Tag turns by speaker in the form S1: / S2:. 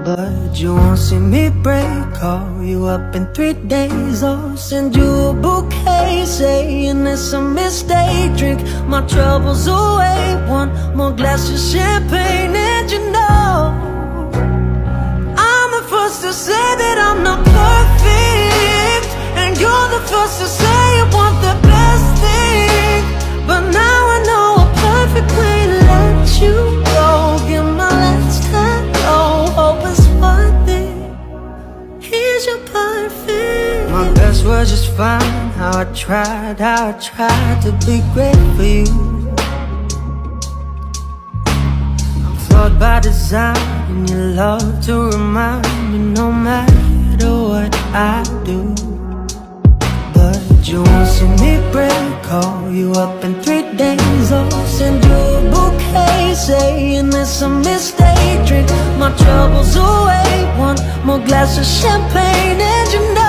S1: But you won't see me break. Call you up in 3 days. I'll send you a bouquet, saying it's a mistake. Drink my troubles away. One more glass of champagne, and you know I'm the first to say that I'm not perfect, and you're the first to say you want the best thing. But now I know a perfect way to let you go. Give my last hello, hope it's worth it. Here's your perfect. My best was just fine. How I tried to be great for you. I'm flawed by design, and you love to remind me no matter what I do. But you won't see me break. Call you up in 3 days. I'll send you a bouquet, saying it's a mistake. Drink my troubles away. One more glass of champagne, and you know